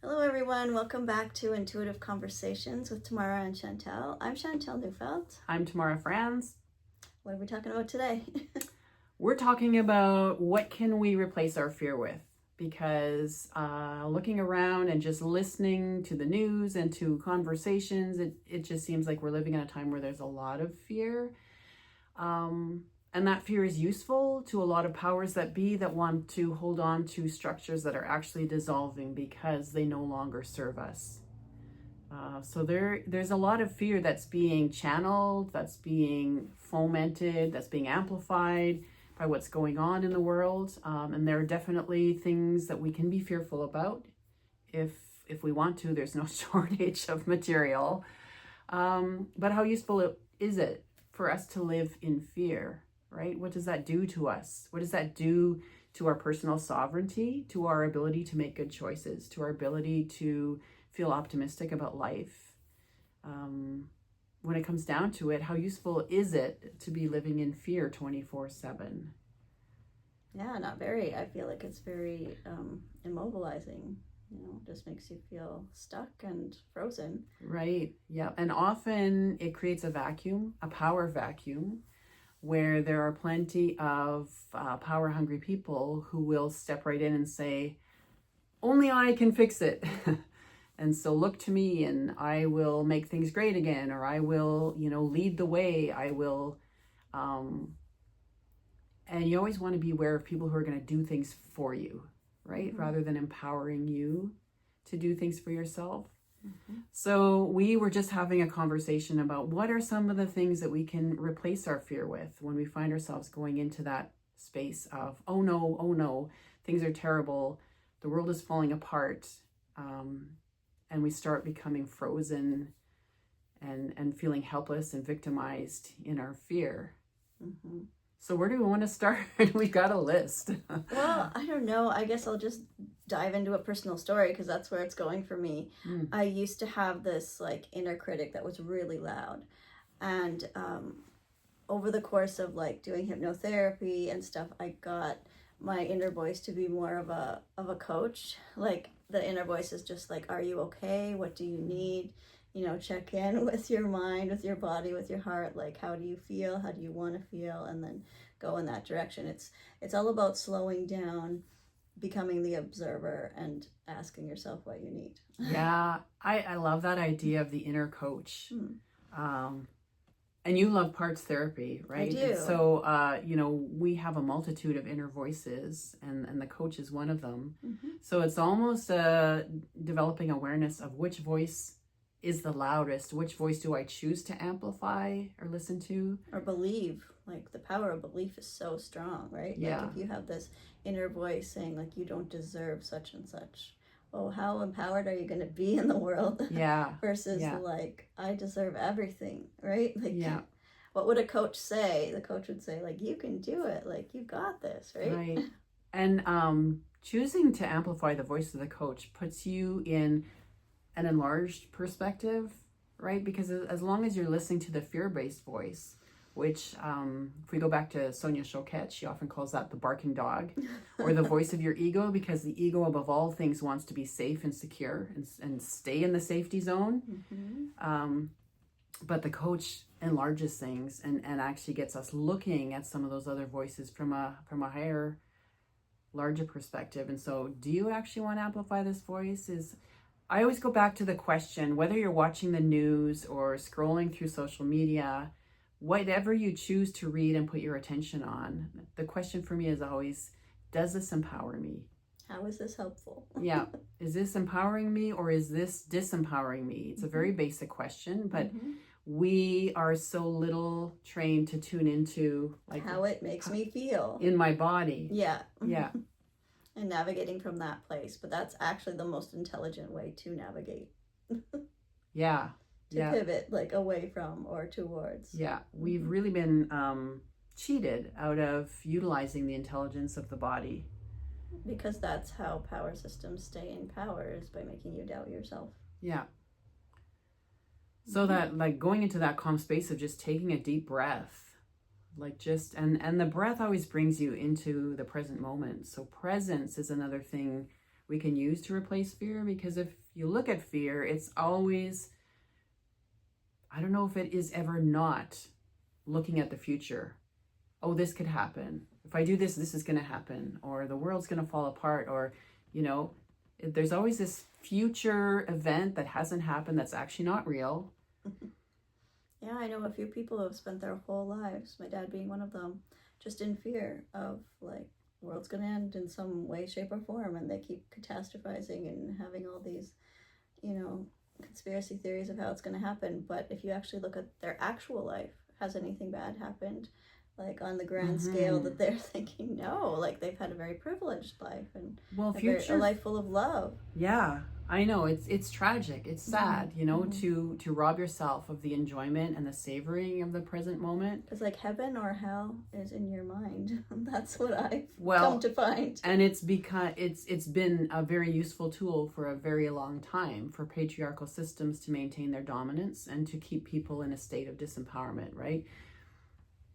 Hello everyone, welcome back to Intuitive Conversations with Tamara and Chantel. I'm Chantel Neufeld. I'm Tamara Franz. What are we talking about today? We're talking about what can we replace our fear with, because looking around and just listening to the news and to conversations, it just seems like we're living in a time where there's a lot of fear. And that fear is useful to a lot of powers that be that want to hold on to structures that are actually dissolving because they no longer serve us. So there's a lot of fear that's being channeled, that's being fomented, that's being amplified by what's going on in the world. And there are definitely things that we can be fearful about if we want to. There's no shortage of material. But how useful is it for us to live in fear, right? What does that do to us? What does that do to our personal sovereignty, to our ability to make good choices, to our ability to feel optimistic about life? When it comes down to it, how useful is it to be living in fear 24/7? Yeah, not very. I feel like it's very immobilizing. Just makes you feel stuck and frozen. Right. Yeah. And often it creates a vacuum, a power vacuum, where there are plenty of power hungry people who will step right in and say, only I can fix it. And so look to me and I will make things great again, or I will, lead the way. I will. And you always want to be aware of people who are going to do things for you, right? Mm-hmm. Rather than empowering you to do things for yourself. Mm-hmm. So we were just having a conversation about what are some of the things that we can replace our fear with when we find ourselves going into that space of, oh no, things are terrible, the world is falling apart, and we start becoming frozen and feeling helpless and victimized in our fear. Mm-hmm. So where do we want to start? We've got a list. Well, I don't know. I guess I'll just dive into a personal story because that's where it's going for me. I used to have this inner critic that was really loud. And over the course of doing hypnotherapy and stuff, I got my inner voice to be more of a coach. The inner voice is just are you okay? What do you need? Check in with your mind, with your body, with your heart. How do you feel? How do you want to feel? And then go in that direction. It's all about slowing down, becoming the observer, and asking yourself what you need. Yeah, I love that idea of the inner coach. And you love parts therapy, right? I do. And so, we have a multitude of inner voices, and the coach is one of them. Mm-hmm. So it's almost developing awareness of which voice is the loudest, which voice do I choose to amplify or listen to? Or believe. The power of belief is so strong, right? Yeah. If you have this inner voice saying, you don't deserve such and such, well, how empowered are you going to be in the world? Yeah. Versus I deserve everything, right? Yeah. What would a coach say? The coach would say, you can do it. You got this, right? Right. And choosing to amplify the voice of the coach puts you in an enlarged perspective, right? Because as long as you're listening to the fear-based voice, which if we go back to Sonia Choquette, she often calls that the barking dog, or the voice of your ego, because the ego above all things wants to be safe and secure and stay in the safety zone. Mm-hmm. But the coach enlarges things and actually gets us looking at some of those other voices from a higher, larger perspective. And so do you actually want to amplify this voice? I always go back to the question, whether you're watching the news or scrolling through social media, whatever you choose to read and put your attention on, the question for me is always, does this empower me? How is this helpful? Yeah. Is this empowering me or is this disempowering me? It's a very basic question, but we are so little trained to tune into how it makes me feel in my body. Yeah. Yeah. And navigating from that place. But that's actually the most intelligent way to navigate. Yeah. To pivot away from or towards. Yeah. We've really been cheated out of utilizing the intelligence of the body. Because that's how power systems stay in power, is by making you doubt yourself. Yeah. So that going into that calm space of just taking a deep breath, and the breath always brings you into the present moment. So presence is another thing we can use to replace fear. Because if you look at fear, it's always, I don't know if it is ever not looking at the future. Oh, this could happen. If I do this, this is going to happen, or the world's going to fall apart, or, you know, there's always this future event that hasn't happened that's actually not real. Yeah, I know a few people who have spent their whole lives, my dad being one of them, just in fear of like the world's going to end in some way, shape, or form, and they keep catastrophizing and having all these, you know, conspiracy theories of how it's going to happen. But if you actually look at their actual life, has anything bad happened? Like on the grand scale that they're thinking, no, like they've had a very privileged life and a life full of love. Yeah, I know, it's tragic, it's sad, you know, to rob yourself of the enjoyment and the savoring of the present moment. Because like heaven or hell is in your mind. That's what I've come to find. And it's because it's been a very useful tool for a very long time for patriarchal systems to maintain their dominance and to keep people in a state of disempowerment, right?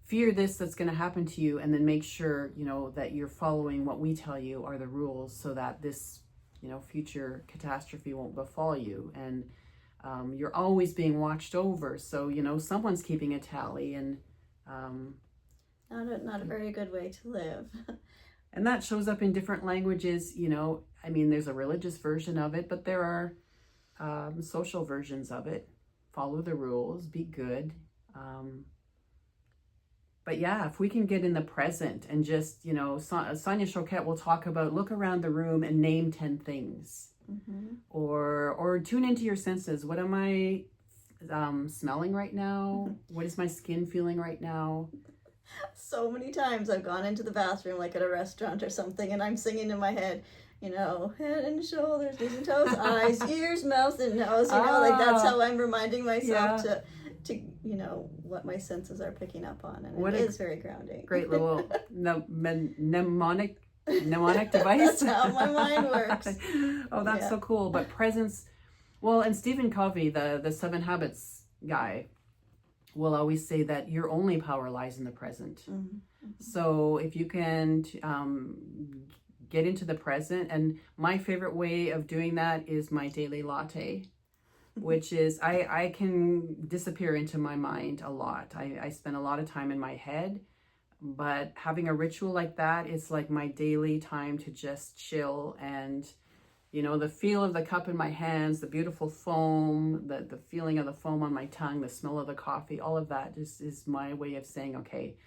Fear this that's going to happen to you, and then make sure, you know, that you're following what we tell you are the rules, so that this, you know, future catastrophe won't befall you. And you're always being watched over, so, you know, someone's keeping a tally, and not a very good way to live. And that shows up in different languages, you know. I mean, there's a religious version of it, but there are social versions of it. Follow the rules, be good. But yeah, if we can get in the present and just, you know, Sonia Choquette will talk about, look around the room and name 10 things. Or tune into your senses. What am I smelling right now? What is my skin feeling right now? So many times I've gone into the bathroom, like at a restaurant or something, and I'm singing in my head, you know, head and shoulders, knees and toes, eyes, ears, mouth, and nose. You know, like that's how I'm reminding myself to you know, what my senses are picking up on, and it is very grounding. Great little mnemonic device. That's how my mind works. Oh, that's so cool. But presence, well, and Stephen Covey, the 7 Habits guy, will always say that your only power lies in the present. So if you can get into the present, and my favorite way of doing that is my daily latte. Which is, I can disappear into my mind a lot. I spend a lot of time in my head, but having a ritual like that, it's like my daily time to just chill. And, you know, the feel of the cup in my hands, the beautiful foam, the feeling of the foam on my tongue, the smell of the coffee, all of that just is my way of saying, okay,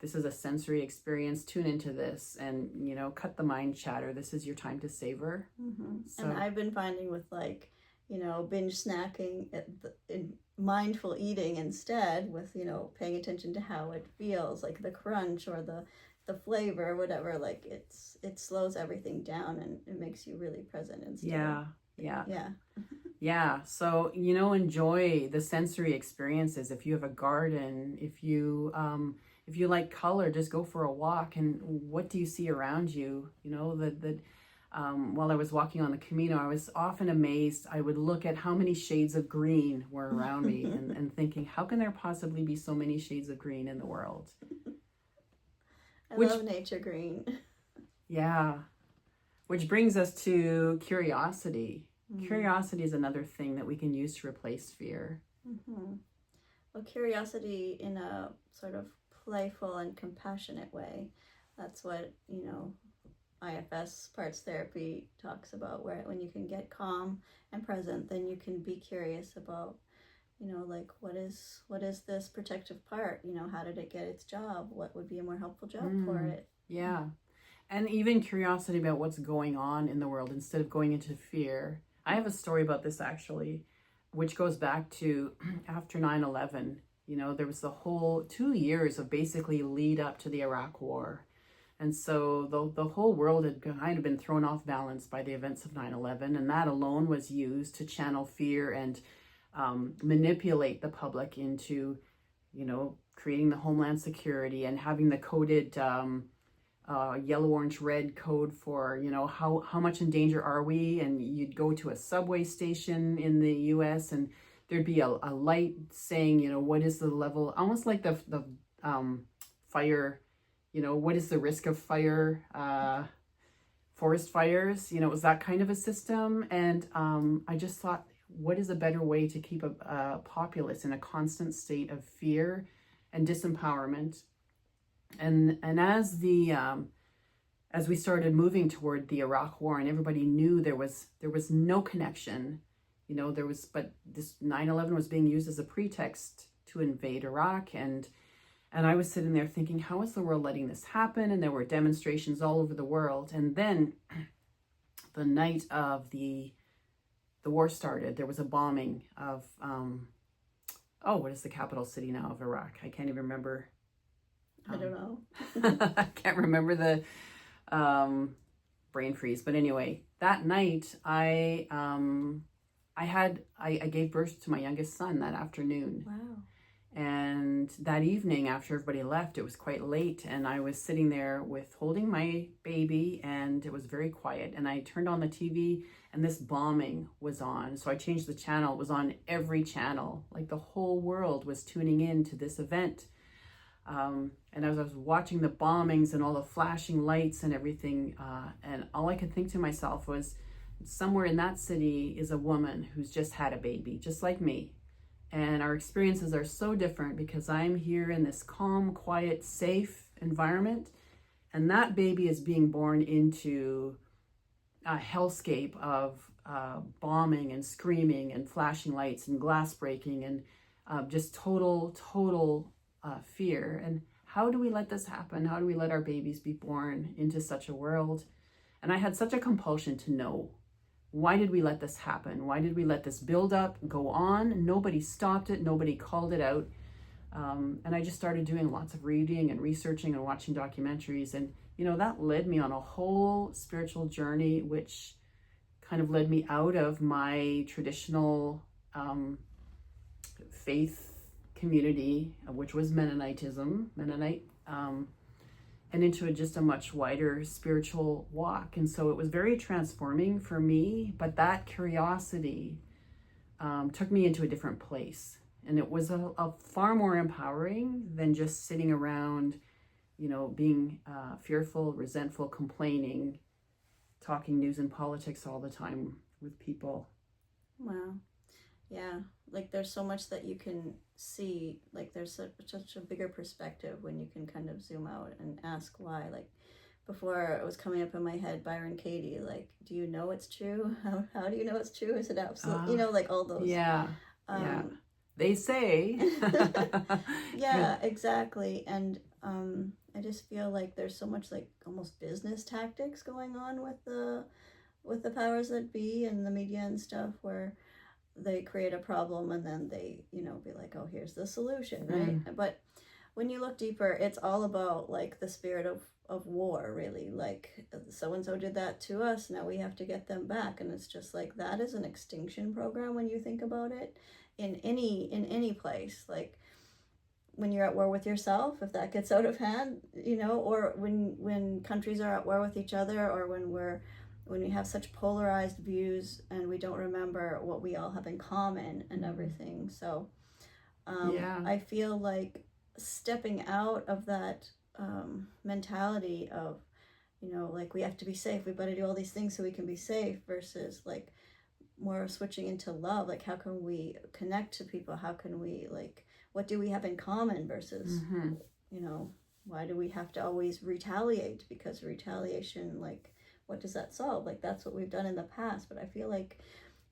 this is a sensory experience. Tune into this and, you know, cut the mind chatter. This is your time to savor. So, and I've been finding with like, you know, binge snacking, in mindful eating instead, with, you know, paying attention to how it feels, like the crunch or the flavor or whatever, like it slows everything down and it makes you really present instead. Yeah. So, you know, enjoy the sensory experiences. If you have a garden, if you like color, just go for a walk. And what do you see around you? You know, while I was walking on the Camino, I was often amazed. I would look at how many shades of green were around me and thinking, how can there possibly be so many shades of green in the world? I love nature green. Yeah. Which brings us to curiosity. Curiosity is another thing that we can use to replace fear. Well, curiosity in a sort of playful and compassionate way. That's what, you know, IFS parts therapy talks about, where when you can get calm and present, then you can be curious about, you know, like what is this protective part, you know, how did it get its job, what would be a more helpful job for it. And even curiosity about what's going on in the world instead of going into fear. I have a story about this actually, which goes back to after 9/11. You know, there was the whole 2 years of basically lead up to the Iraq War. And so the whole world had kind of been thrown off balance by the events of 9/11, and that alone was used to channel fear and manipulate the public into, you know, creating the Homeland Security and having the coded yellow, orange, red code for, you know, how much in danger are we? And you'd go to a subway station in the US and there'd be a light saying, you know, what is the level, almost like the fire. You know, what is the risk of fire forest fires. You know, it was that kind of a system. And I just thought, what is a better way to keep a populace in a constant state of fear and disempowerment? And as we started moving toward the Iraq War, and everybody knew there was no connection, you know, but this 9/11 was being used as a pretext to invade Iraq, and I was sitting there thinking, how is the world letting this happen? And there were demonstrations all over the world. And then the night of the war started, there was a bombing of what is the capital city now of Iraq? I can't even remember. I don't know. I can't remember the brain freeze. But anyway, that night I gave birth to my youngest son that afternoon. Wow. And that evening, after everybody left, it was quite late, and I was sitting there holding my baby, and it was very quiet. And I turned on the TV, and this bombing was on. So I changed the channel. It was on every channel. Like the whole world was tuning in to this event. And as I was watching the bombings and all the flashing lights and everything, and all I could think to myself was, somewhere in that city is a woman who's just had a baby, just like me. And our experiences are so different because I'm here in this calm, quiet, safe environment. And that baby is being born into a hellscape of bombing and screaming and flashing lights and glass breaking and just total fear. And how do we let this happen? How do we let our babies be born into such a world? And I had such a compulsion to know. Why did we let this happen? Why did we let this build up, go on? Nobody stopped it. Nobody called it out. And I just started doing lots of reading and researching and watching documentaries. And, you know, that led me on a whole spiritual journey, which kind of led me out of my traditional faith community, which was Mennonite, and into just a much wider spiritual walk. And so it was very transforming for me, but that curiosity took me into a different place. And it was a far more empowering than just sitting around, you know, being fearful, resentful, complaining, talking news and politics all the time with people. Wow. Yeah. Like there's so much that you can see, like there's such a bigger perspective when you can kind of zoom out and ask why. Like before it was coming up in my head, Byron Katie, like, do you know it's true? How do you know it's true? Is it absolute? You know, like all those. Yeah. Yeah. They say. Yeah, exactly. And I just feel like there's so much like almost business tactics going on with the powers that be and the media and stuff, where they create a problem and then they, you know, be like, oh, here's the solution, right? But when you look deeper, it's all about like the spirit of war, really. Like so and so did that to us, now we have to get them back. And it's just like that is an extinction program when you think about it in any place. Like when you're at war with yourself, if that gets out of hand, you know, or when countries are at war with each other, or when we have such polarized views and we don't remember what we all have in common and everything. So I feel like stepping out of that mentality of, you know, like we have to be safe, we better do all these things so we can be safe, versus like more switching into love. Like how can we connect to people? How can we, like, what do we have in common versus, you know, why do we have to always retaliate? Because retaliation, like, what does that solve? Like, that's what we've done in the past, but I feel like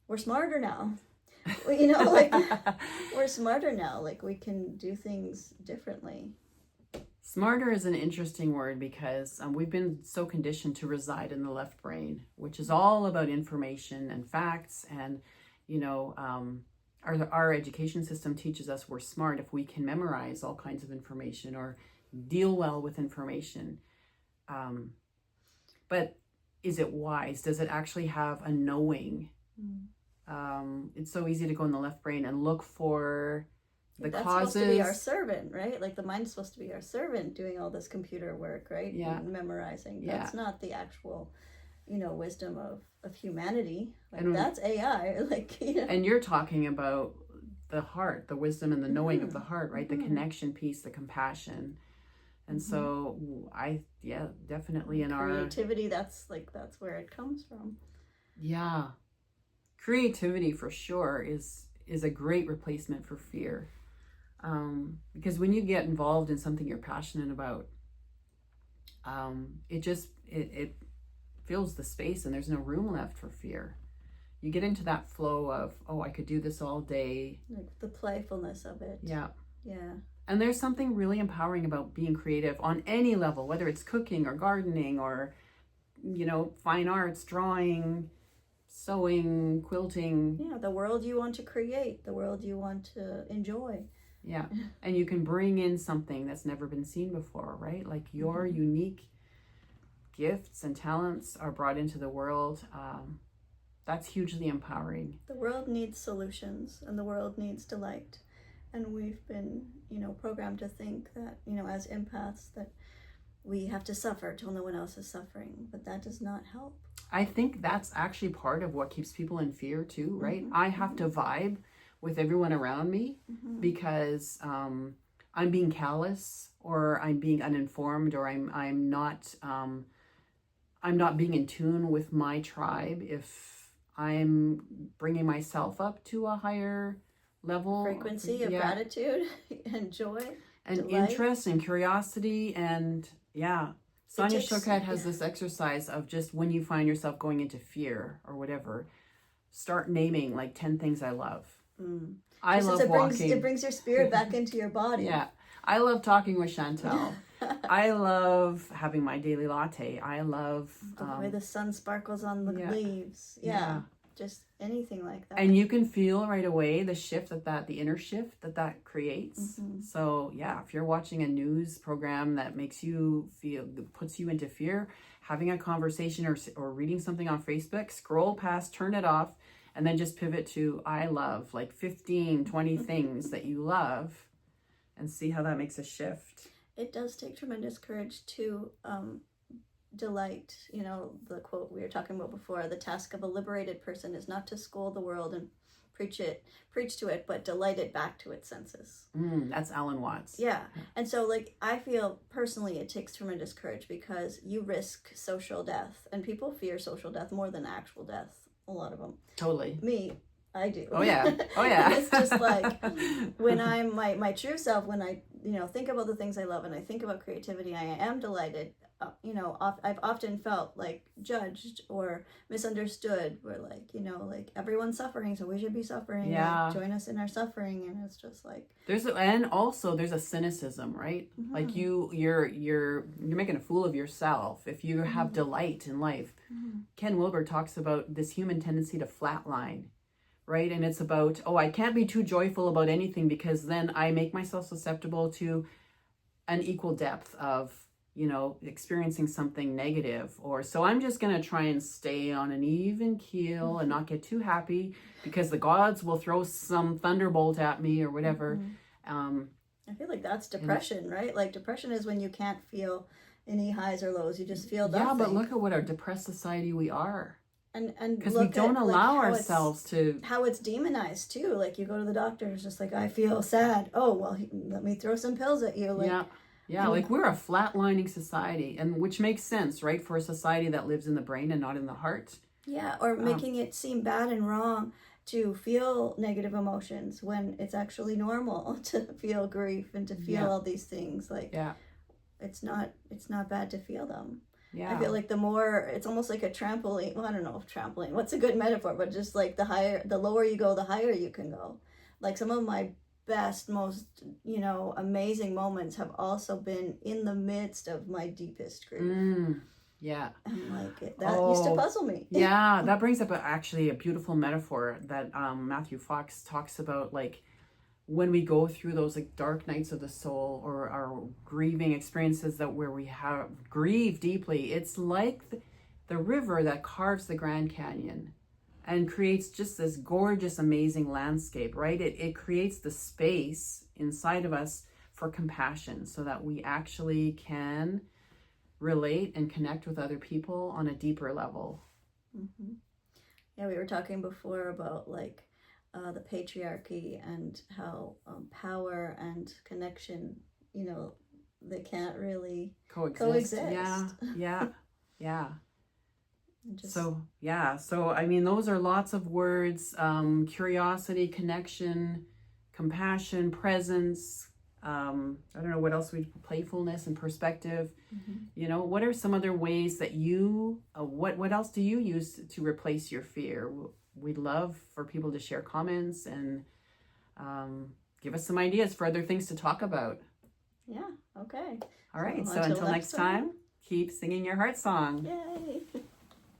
we're smarter now. You know, like, we're smarter now. Like, we can do things differently. Smarter is an interesting word because we've been so conditioned to reside in the left brain, which is all about information and facts. And, you know, our education system teaches us we're smart if we can memorize all kinds of information or deal well with information. But is it wise? Does it actually have a knowing? It's so easy to go in the left brain and look for the that's causes. Supposed to be our servant, right? Like the mind's supposed to be our servant doing all this computer work, right? Yeah. And memorizing. That's not the actual, you know, wisdom of humanity. Like that's AI. Like, you know. And you're talking about the heart, the wisdom and the knowing of the heart, right? The connection piece, the compassion. And so definitely in our creativity, that's where it comes from. Yeah. Creativity for sure is a great replacement for fear. Because when you get involved in something you're passionate about, it fills the space and there's no room left for fear. You get into that flow of, oh, I could do this all day. Like the playfulness of it. Yeah. Yeah. And there's something really empowering about being creative on any level, whether it's cooking or gardening or, fine arts, drawing, sewing, quilting. Yeah, the world you want to create, the world you want to enjoy. Yeah. And you can bring in something that's never been seen before, right? Like your unique gifts and talents are brought into the world. That's hugely empowering. The world needs solutions and the world needs delight. And we've been, programmed to think that, as empaths, that we have to suffer till no one else is suffering. But that does not help. I think that's actually part of what keeps people in fear too, right? I have to vibe with everyone around me because I'm being callous or I'm being uninformed or I'm not being in tune with my tribe if I'm bringing myself up to a higher level. Frequency of gratitude and joy. And delight. Interest and curiosity and Sonia Choquette has this exercise of just when you find yourself going into fear or whatever, start naming like 10 things I love. I love walking. It brings your spirit back into your body. Yeah. I love talking with Chantel. I love having my daily latte. I love the way the sun sparkles on the leaves. Yeah. Just anything like that. And you can feel right away the shift the inner shift that creates. So if you're watching a news program that makes you puts you into fear, having a conversation or reading something on Facebook, scroll past, turn it off, and then just pivot to I love, like 15, 20 things that you love, and see how that makes a shift. It does take tremendous courage to delight. The quote we were talking about before, the task of a liberated person is not to scold the world and preach to it, but delight it back to its senses. That's Alan Watts. Yeah. And so I feel personally it takes tremendous courage because you risk social death, and people fear social death more than actual death. A lot of them. Totally. Me, I do. Oh yeah. It's just like when I'm my true self, when I think about the things I love and I think about creativity, I am delighted. I've often felt like judged or misunderstood. We're like everyone's suffering, so we should be suffering. Yeah. Join us in our suffering, and it's just like there's a cynicism, right? Like you're making a fool of yourself if you have delight in life. Ken Wilber talks about this human tendency to flatline, right? And it's about, I can't be too joyful about anything because then I make myself susceptible to an equal depth of experiencing something negative, so I'm just going to try and stay on an even keel and not get too happy because the gods will throw some thunderbolt at me or whatever. I feel like that's depression, right? Like depression is when you can't feel any highs or lows. You just feel nothing. Yeah, but look at what our depressed society we are. And because we don't allow ourselves to... How it's demonized too. Like you go to the doctor, it's just like, I feel sad. Oh, well, let me throw some pills at you. Yeah, like we're a flatlining society, and which makes sense, right? For a society that lives in the brain and not in the heart. Yeah, or making it seem bad and wrong to feel negative emotions when it's actually normal to feel grief and to feel all these things. It's not bad to feel them. Yeah. I feel like the more, it's almost like a trampoline. Well, I don't know if trampoline, what's a good metaphor, but just like the lower you go, the higher you can go. Like some of my best, most, amazing moments have also been in the midst of my deepest grief. Yeah. And that used to puzzle me. Yeah, that brings up actually a beautiful metaphor that Matthew Fox talks about, like when we go through those dark nights of the soul or our grieving experiences where we have grieve deeply, it's like the river that carves the Grand Canyon and creates just this gorgeous, amazing landscape, right? It creates the space inside of us for compassion so that we actually can relate and connect with other people on a deeper level. Yeah, we were talking before about the patriarchy and how power and connection, they can't really coexist. Yeah. just, So I mean, those are lots of words: curiosity, connection, compassion, presence. I don't know what else playfulness and perspective. You know, what are some other ways that you? What else do you use to replace your fear? We'd love for people to share comments and give us some ideas for other things to talk about. Yeah. Okay. All right. So until next time, keep singing your heart song. Yay.